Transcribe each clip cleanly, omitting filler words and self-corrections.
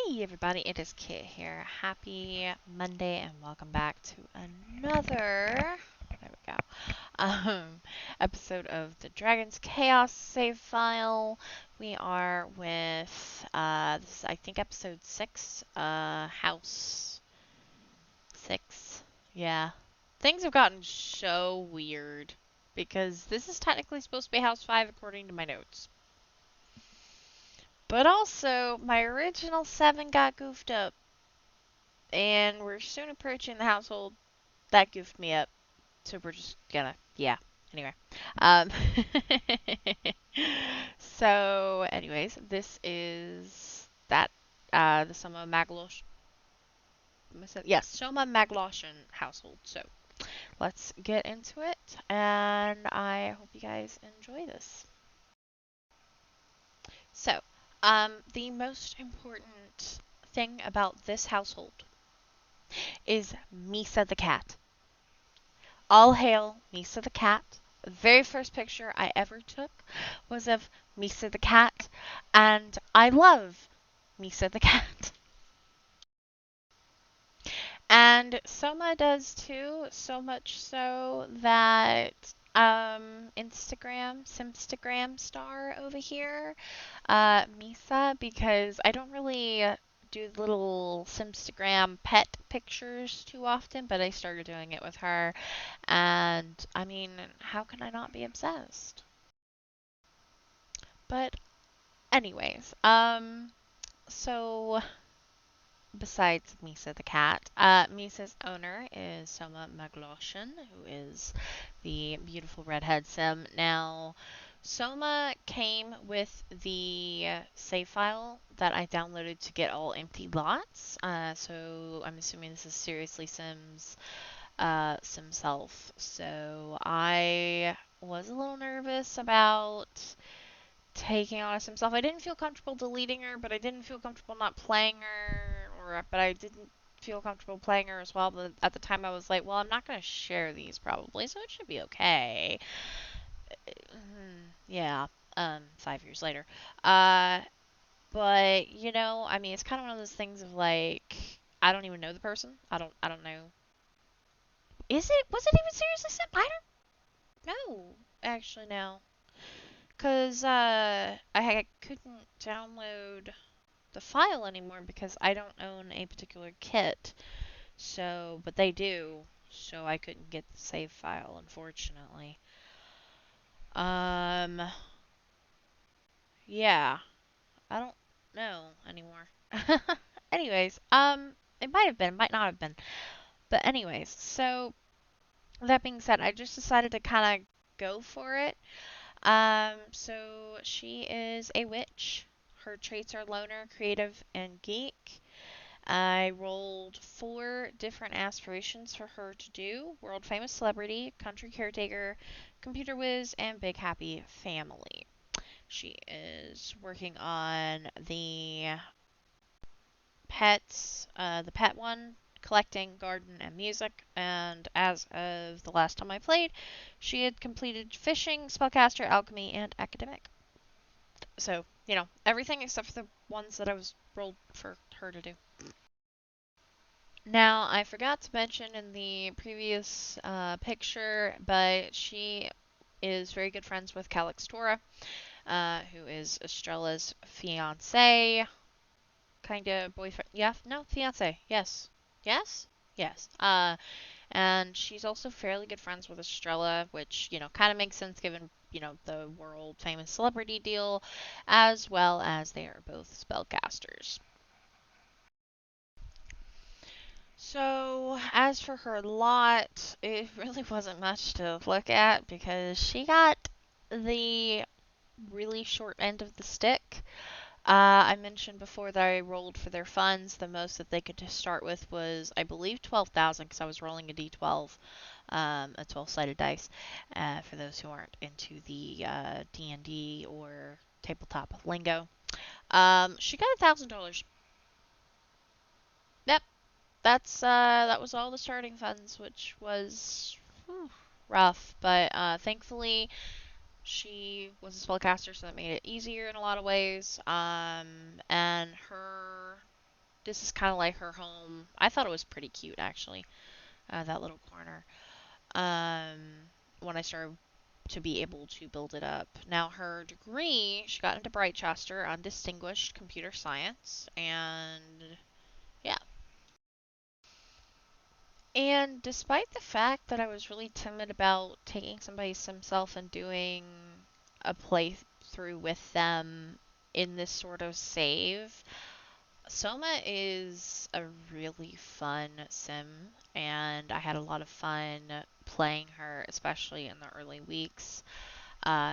Hey everybody, it is Kit here. Happy Monday and welcome back to another, there we go, episode of the Dragon's Chaos save file. We are with, this is I think episode 6, house 6. Yeah. Things have gotten so weird because this is technically supposed to be house 5 according to my notes. But also, my original 7 got goofed up. And we're soon approaching the household that goofed me up. So we're just gonna, yeah. Anyway. Um, so, anyways, this is that, the Soma Magloshin. Yes, Soma Magloshin household. So, let's get into it. And I hope you guys enjoy this. So, the most important thing about this household is Misa the cat. All hail Misa the cat. The very first picture I ever took was of Misa the cat, and I love Misa the cat. And Soma does too, so much so that Simstagram star over here, Misa, because I don't really do little Simstagram pet pictures too often, but I started doing it with her. And I mean, how can I not be obsessed? But anyways, so besides Misa the cat, Misa's owner is Soma Magloshin, who is the beautiful redhead sim. Now, Soma came with the save file that I downloaded to get all empty lots. So I'm assuming this is Seriously Sims Simself. So I was a little nervous about taking on Simself. I didn't feel comfortable deleting her, but I didn't feel comfortable not playing her, but I didn't feel comfortable playing her as well. But at the time, I was like, well, I'm not going to share these probably, so it should be okay. Yeah. 5 years later. Uh, but I mean, it's kind of one of those things of like, I don't even know the person. I don't know. Was it even seriously sent? I don't know. Actually, no. Because I couldn't download the file anymore because I don't own a particular kit. So, but they do. So I couldn't get the save file, unfortunately. Um, yeah. I don't know anymore. Anyways, it might have been, might not have been. But anyways, so that being said, I just decided to kind of go for it. So she is a witch. Her traits are loner, creative, and geek. I rolled 4 different aspirations for her to do: world famous celebrity, country caretaker, computer whiz, and big happy family. She is working on the pet one, collecting, garden, and music. And as of the last time I played, she had completed fishing, spellcaster, alchemy, and academic. So, everything except for the ones that I was rolled for her to do. Now, I forgot to mention in the previous picture, but she is very good friends with Calixtora, who is Estrella's fiance, kind of boyfriend. Yeah, no, fiance. Yes. Yes? Yes. And she's also fairly good friends with Estrella, which, kind of makes sense given, the world famous celebrity deal, as well as they are both spellcasters. So, as for her lot, it really wasn't much to look at because she got the really short end of the stick. I mentioned before that I rolled for their funds. The most that they could just start with was, I believe, 12,000 because I was rolling a d12, a 12-sided dice, for those who aren't into the D&D or tabletop lingo. She got $1,000. Yep, that was all the starting funds, which was rough, but thankfully she was a spellcaster, so that made it easier in a lot of ways. And her This is kind of like her home. I thought it was pretty cute, actually, that little corner. Um, when I started to be able to build it up. Now, her degree, she got into Brightchester on Distinguished Computer Science, and yeah. And despite the fact that I was really timid about taking somebody's sim self and doing a playthrough with them in this sort of save, Soma is a really fun sim, and I had a lot of fun playing her, especially in the early weeks.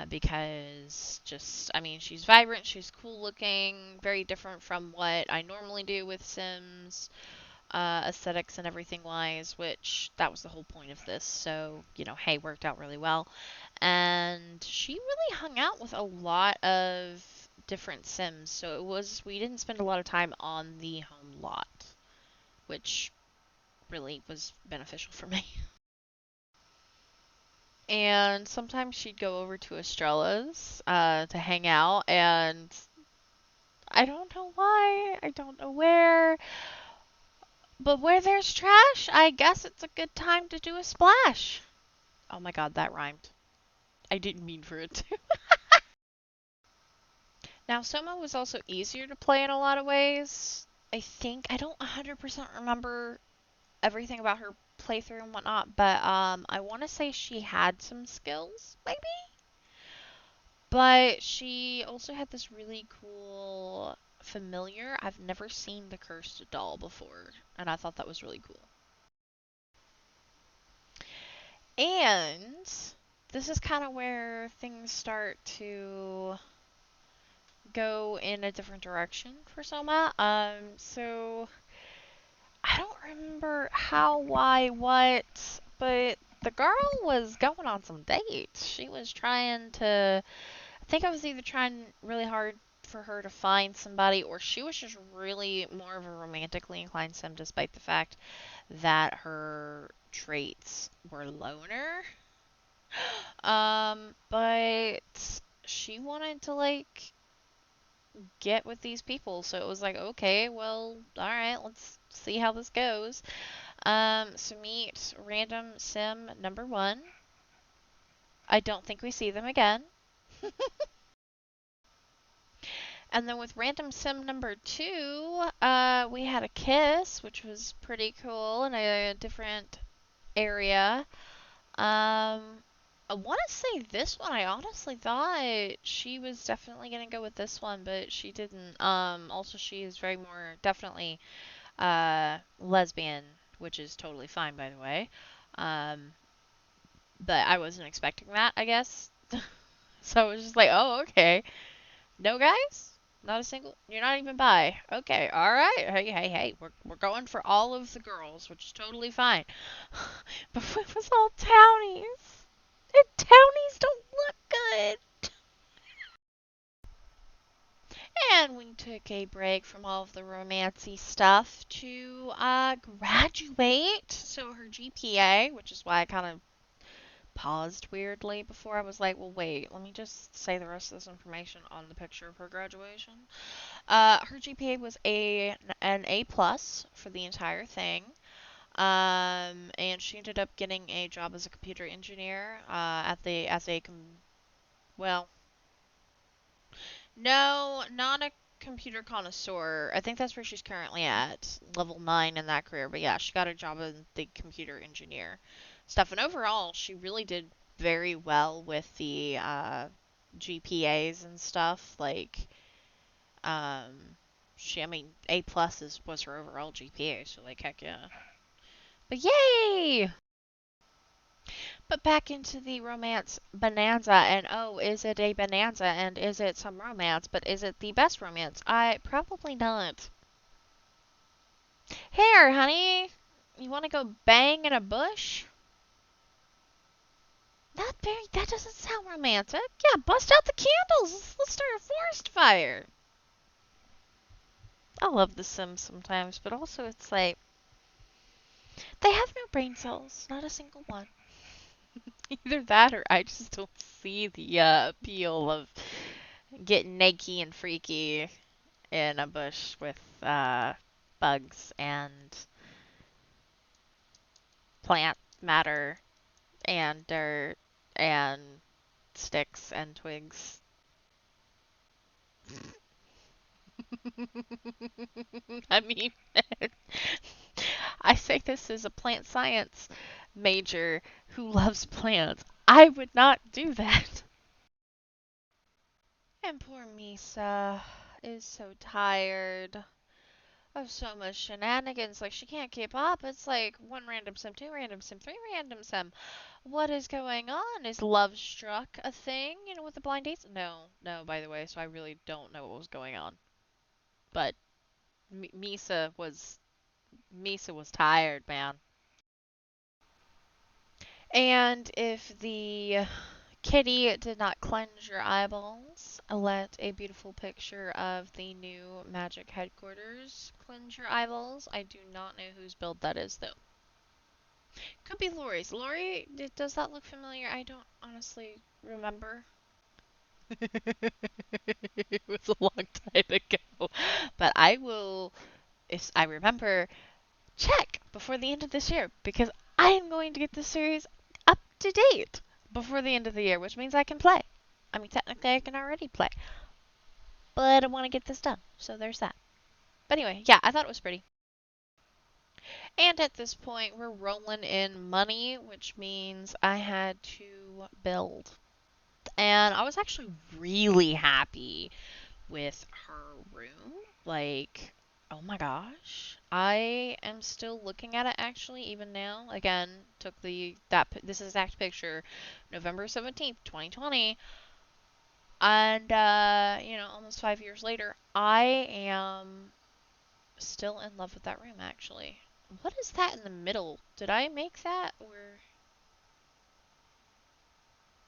Because just, I mean, she's vibrant, she's cool looking, very different from what I normally do with Sims, aesthetics and everything wise, which that was the whole point of this. So, hey, worked out really well. And she really hung out with a lot of different Sims. So we didn't spend a lot of time on the home lot, which really was beneficial for me. And sometimes she'd go over to Estrella's to hang out, and I don't know why, I don't know where, but where there's trash, I guess it's a good time to do a splash. Oh my god, that rhymed. I didn't mean for it to. Now, Soma was also easier to play in a lot of ways. I don't 100% remember everything about her playthrough and whatnot, but I want to say she had some skills, maybe? But she also had this really cool familiar. I've never seen the cursed doll before, and I thought that was really cool. And this is kind of where things start to go in a different direction for Soma. So I don't remember how, why, what, but the girl was going on some dates. She was trying to I think I was either trying really hard for her to find somebody, or she was just really more of a romantically inclined sim, despite the fact that her traits were loner. But she wanted to get with these people, so it was like, okay, well, all right, let's see how this goes. So meet random sim number one. I don't think we see them again. And then with random sim number two, we had a kiss, which was pretty cool in a different area. I want to say this one. I honestly thought she was definitely gonna go with this one, but she didn't. Also, she is very more definitely lesbian, which is totally fine, by the way. Um, but I wasn't expecting that, I guess. So I was just like, oh, okay. No guys? Not a single? You're not even bi. Okay, alright. Hey, hey, hey. We're going for all of the girls, which is totally fine. But it was all townies. And townies don't look good. And we took a break from all of the romancy stuff to graduate. So her GPA, which is why I kind of paused weirdly before. I was like, well, wait, let me just say the rest of this information on the picture of her graduation. Her GPA was an A plus for the entire thing. And she ended up getting a job as a computer engineer at the as a well, no, not a computer connoisseur. I think that's where she's currently at, level 9 in that career. But yeah, she got a job as the computer engineer stuff. And overall, she really did very well with the GPAs and stuff. Um, I mean, A plus was her overall GPA, so heck yeah. But yay! But back into the romance bonanza, and oh, is it a bonanza, and is it some romance, but is it the best romance? I probably not. Here, honey, you want to go bang in a bush? That doesn't sound romantic. Yeah, bust out the candles. Let's start a forest fire. I love The Sims sometimes, but also it's like, they have no brain cells, not a single one. Either that or I just don't see the appeal of getting naked and freaky in a bush with bugs and plant matter and dirt and sticks and twigs. I mean, I say this as a plant science major who loves plants. I would not do that. And poor Misa is so tired of so much shenanigans. Like, she can't keep up. It's like one random sim, two random sim, three random sim. What is going on? Is Love Struck a thing, with the blind dates? No, no, by the way, so I really don't know what was going on. But Misa was tired, man. And if the kitty did not cleanse your eyeballs, let a beautiful picture of the new magic headquarters cleanse your eyeballs. I do not know whose build that is, though. Could be Lori's. Lori, does that look familiar? I don't honestly remember. It was a long time ago. But I will, if I remember, check before the end of this year because I am going to get this series up to date before the end of the year, which means I can play. I mean, technically, I can already play, but I want to get this done, so there's that. But anyway, yeah, I thought it was pretty. And at this point, we're rolling in money, which means I had to build. And I was actually really happy with her room. Like, oh my gosh. I am still looking at it actually even now. Again, took this exact picture November 17th, 2020. And almost 5 years later, I am still in love with that room actually. What is that in the middle? Did I make that or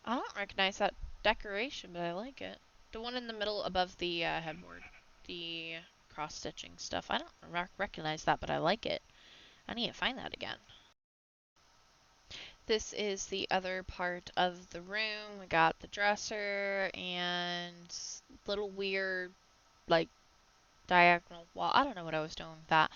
I don't recognize that decoration, but I like it. The one in the middle above the headboard. The cross-stitching stuff. I don't recognize that, but I like it. I need to find that again. This is the other part of the room. We got the dresser and little weird, like, diagonal wall. I don't know what I was doing with that.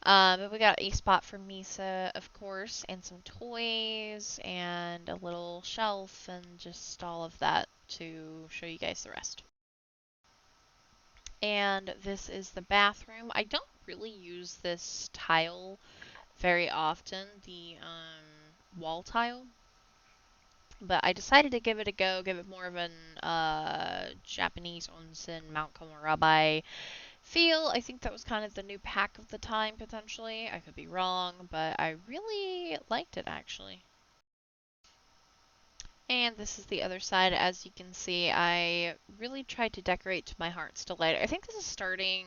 But we got a spot for Misa, of course, and some toys and a little shelf and just all of that to show you guys the rest. And this is the bathroom. I don't really use this tile very often, the wall tile, but I decided to give it a go, give it more of an Japanese onsen Mount Komorabai feel. I think that was kind of the new pack of the time, potentially. I could be wrong, but I really liked it, actually. And this is the other side. As you can see, I really tried to decorate to my heart's delight. I think this is starting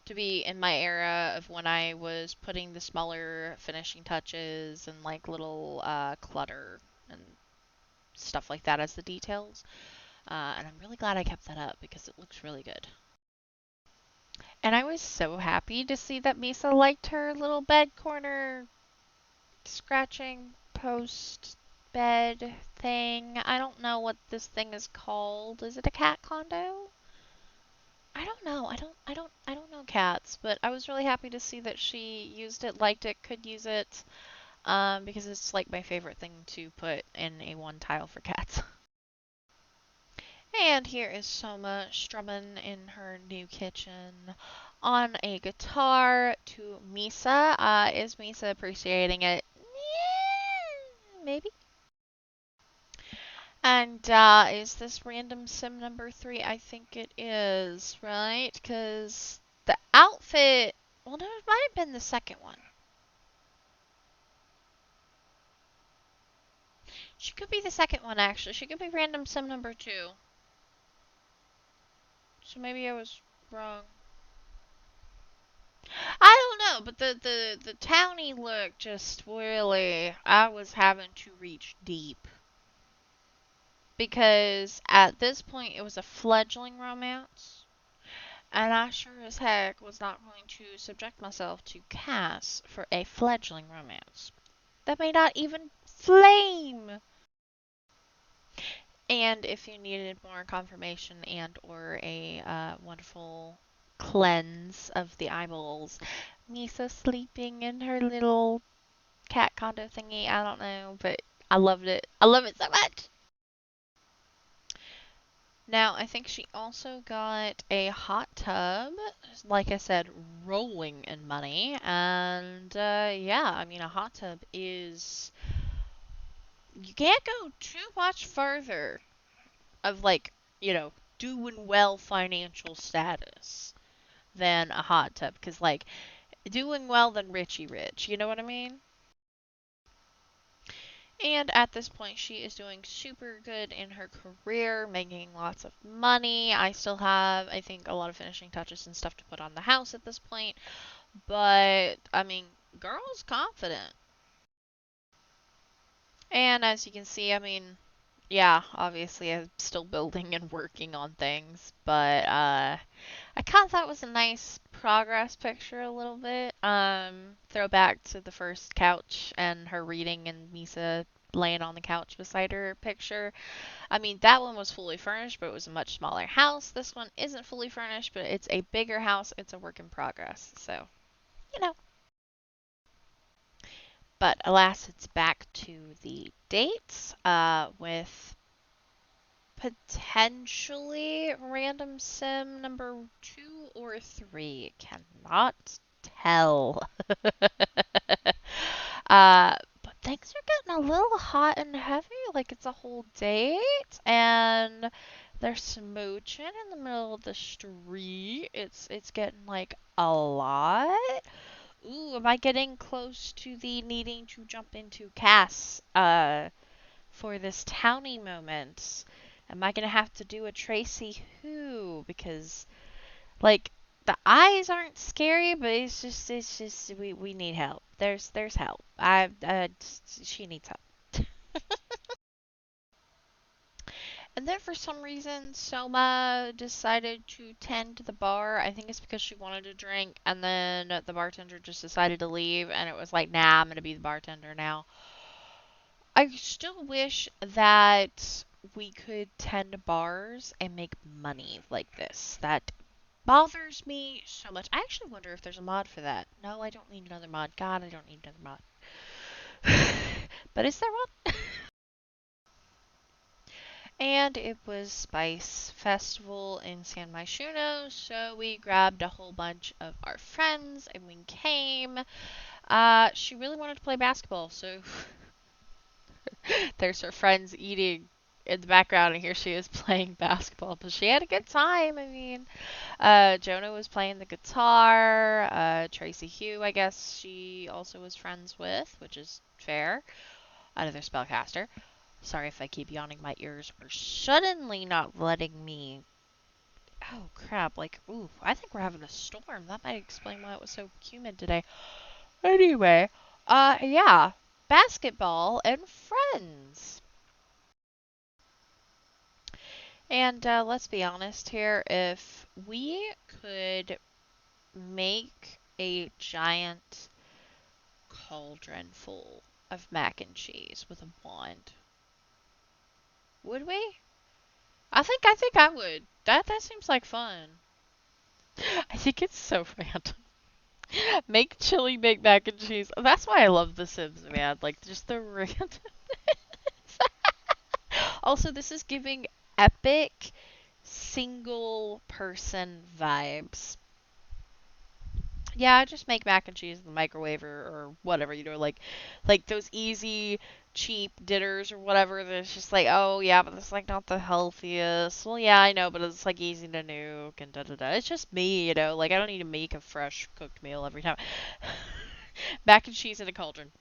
to be in my era of when I was putting the smaller finishing touches and like little clutter and stuff like that as the details. And I'm really glad I kept that up because it looks really good. And I was so happy to see that Misa liked her little bed corner scratching post bed thing. I don't know what this thing is called. Is it a cat condo? I don't know. I don't know cats, but I was really happy to see that she used it, liked it, could use it, because it's like my favorite thing to put in a one tile for cats. And here is Soma strumming in her new kitchen on a guitar to Misa. Is Misa appreciating it? Yeah, maybe. And is this random sim number 3? I think it is, right? Because the outfit. Well, no, it might have been the second one. She could be the second one, actually. She could be random sim number 2. So maybe I was wrong. I don't know, but the towny look just really. I was having to reach deep. Because at this point, it was a fledgling romance. And I sure as heck was not going to subject myself to Cass for a fledgling romance. That may not even flame. And if you needed more confirmation and or a wonderful cleanse of the eyeballs, Misa sleeping in her little cat condo thingy. I don't know, but I loved it. I love it so much. Now, I think she also got a hot tub, like I said, rolling in money. And yeah, I mean, a hot tub is. You can't go too much further of, like, you know, doing well financial status than a hot tub. Because, like, doing well than Richie Rich. You know what I mean? And at this point, she is doing super good in her career, making lots of money. I still have, I think, a lot of finishing touches and stuff to put on the house at this point. But, I mean, girl's confident. And as you can see, I mean, yeah, obviously I'm still building and working on things. But, I kind of thought it was a nice progress picture a little bit. Throwback to the first couch and her reading and Misa laying on the couch beside her picture. I mean, that one was fully furnished, but it was a much smaller house. This one isn't fully furnished, but it's a bigger house. It's a work in progress. So, you know. But alas, it's back to the dates with potentially random sim number 2 or 3. Cannot tell. But things are getting a little hot and heavy. Like it's a whole date, and they're smooching in the middle of the street. It's getting like a lot. Ooh, am I getting close to the needing to jump into Cass for this townie moment? Am I gonna have to do a Tracy who? Because like the eyes aren't scary, but it's just we need help. There's help. She needs help. And then for some reason, Soma decided to tend to the bar. I think it's because she wanted a drink, and then the bartender just decided to leave, and it was like, nah, I'm gonna be the bartender now. I still wish that we could tend bars and make money like this. That bothers me so much. I actually wonder if there's a mod for that. No, I don't need another mod. God, I don't need another mod. But is there one? And it was Spice Festival in San Myshuno, so we grabbed a whole bunch of our friends and we came. She really wanted to play basketball, so there's her friends eating in the background, and here she is playing basketball. But she had a good time. I mean, Jonah was playing the guitar. Tracy Hugh, I guess she also was friends with, which is fair. Another spellcaster. Sorry if I keep yawning. My ears are suddenly not letting me. Oh crap! Like, ooh, I think we're having a storm. That might explain why it was so humid today. Anyway, yeah, basketball and friends. And let's be honest here. If we could make a giant cauldron full of mac and cheese with a wand, would we? I think I would. That seems like fun. I think it's so random. Make chili, make mac and cheese. That's why I love The Sims, man. Like just the random. Also, this is giving epic single person vibes. Yeah, just make mac and cheese in the microwave or whatever, like those easy, cheap dinners or whatever. That's just like, oh yeah, but it's like not the healthiest. Well, yeah, I know, but it's like easy to nuke and da da da. It's just me, like I don't need to make a fresh cooked meal every time. Mac and cheese in a cauldron.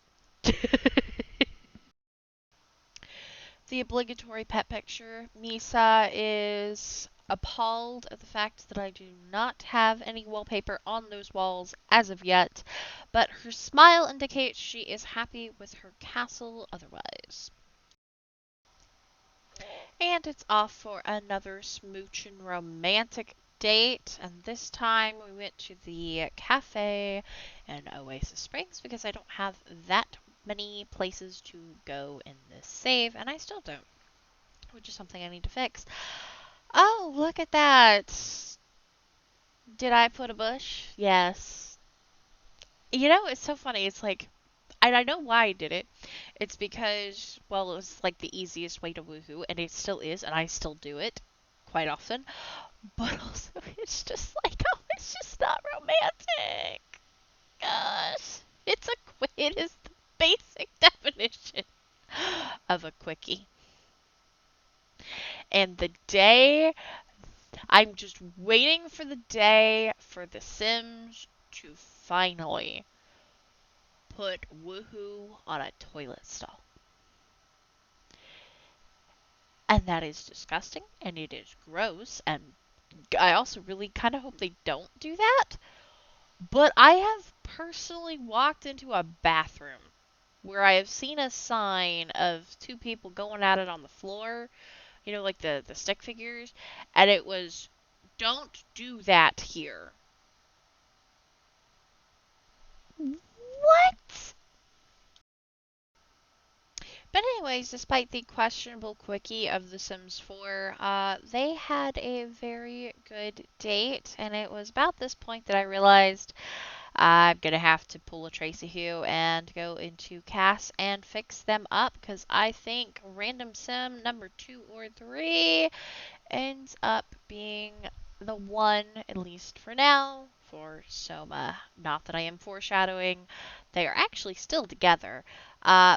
The obligatory pet picture. Misa is appalled at the fact that I do not have any wallpaper on those walls as of yet, but her smile indicates she is happy with her castle otherwise. And it's off for another smoochin' romantic date, and this time we went to the cafe in Oasis Springs because I don't have that many places to go in this save, and I still don't, which is something I need to fix. Oh, look at that. Did I put a bush? Yes. It's so funny. It's like, and I know why I did it. It's because, well, it was like the easiest way to woohoo, and it still is, and I still do it quite often. But also, it's just like, oh, it's just not romantic. Gosh, it is the basic definition of a quickie. And the day, I'm just waiting for the day for The Sims to finally put woohoo on a toilet stall. And that is disgusting, and it is gross, and I also really kind of hope they don't do that. But I have personally walked into a bathroom where I have seen a sign of two people going at it on the floor, like the stick figures, and it was, don't do that here. What? But anyways, despite the questionable quickie of The Sims 4, they had a very good date, and it was about this point that I realized I'm gonna have to pull a Tracy Hugh and go into Cass and fix them up, because I think Random Sim number 2 or 3 ends up being the one, at least for now, for Soma. Not that I am foreshadowing. They are actually still together.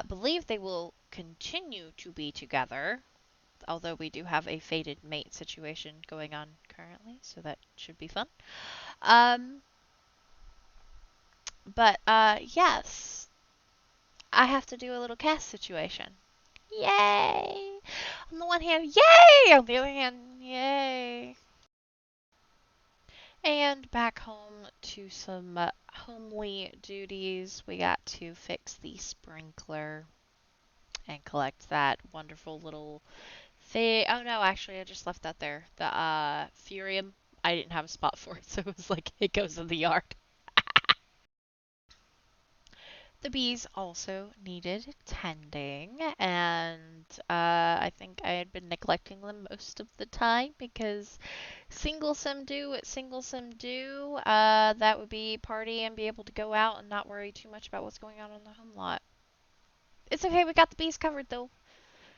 Believe they will continue to be together, although we do have a fated mate situation going on currently, so that should be fun. Um, but yes, I have to do a little cast situation. Yay! On the one hand, yay! On the other hand, yay! And back home to some homely duties. We got to fix the sprinkler and collect that wonderful little thing. Oh no, actually, I just left that there. The Furium. I didn't have a spot for it, so it was like, it goes in the yard. The bees also needed tending, and I think I had been neglecting them most of the time because single sim do what single sim do. That would be party and be able to go out and not worry too much about what's going on the home lot. It's okay, we got the bees covered though.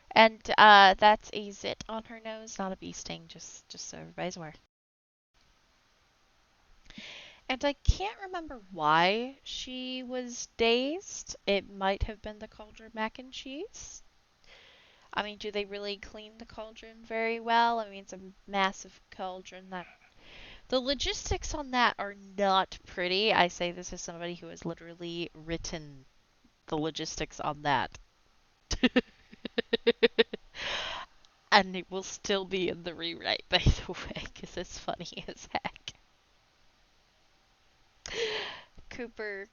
And that's a zit on her nose, not a bee sting, just so everybody's aware. And I can't remember why she was dazed. It might have been the cauldron mac and cheese. I mean, do they really clean the cauldron very well? I mean, it's a massive cauldron that the logistics on that are not pretty. I say this as somebody who has literally written the logistics on that. And it will still be in the rewrite, by the way, because it's funny as heck. Cooper.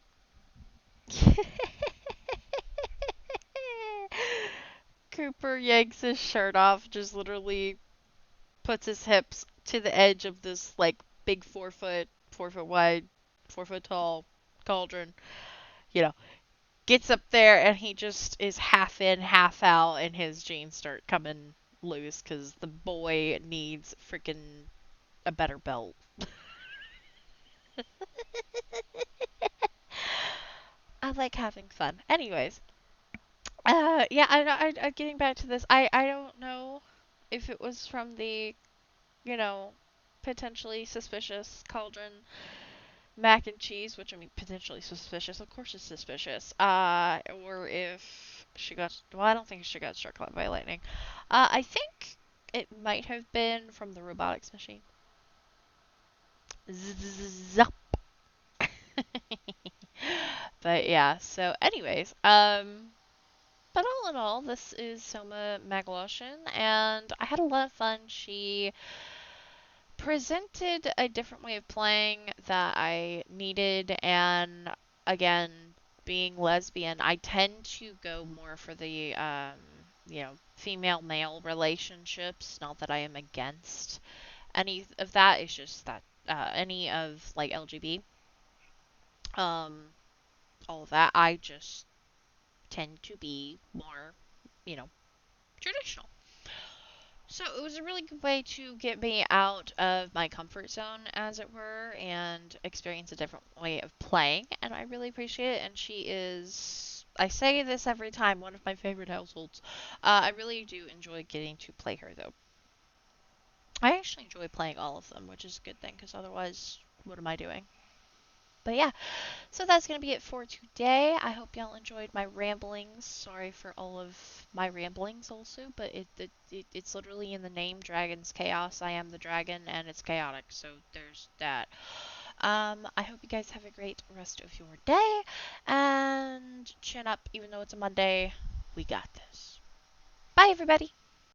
Cooper yanks his shirt off, just literally puts his hips to the edge of this, like, big 4 foot, 4 foot wide, 4 foot tall cauldron. You know, gets up there and he just is half in, half out, and his jeans start coming loose because the boy needs freaking a better belt. I like having fun. Anyways, yeah, getting back to this, I don't know if it was from the, you know, potentially suspicious cauldron mac and cheese, which I mean, potentially suspicious. Of course, it's suspicious. Or if she got, well, I don't think she got struck by lightning. I think it might have been from the robotics machine. Zup. But yeah. So, anyways, but all in all, this is Soma Magloshin, and I had a lot of fun. She presented a different way of playing that I needed, and again, being lesbian, I tend to go more for the female male relationships. Not that I am against any of that. It's just that any of like LGB, um, all of that, I just tend to be more, you know, traditional. So it was a really good way to get me out of my comfort zone, as it were, and experience a different way of playing. And I really appreciate it. And she is, I say this every time, one of my favorite households. I really do enjoy getting to play her, though. I actually enjoy playing all of them, which is a good thing, because otherwise, what am I doing? But yeah, so that's going to be it for today. I hope y'all enjoyed my ramblings. Sorry for all of my ramblings also, but it's literally in the name Dragon's Chaos. I am the dragon and it's chaotic, so there's that. I hope you guys have a great rest of your day and chin up even though it's a Monday. We got this. Bye everybody.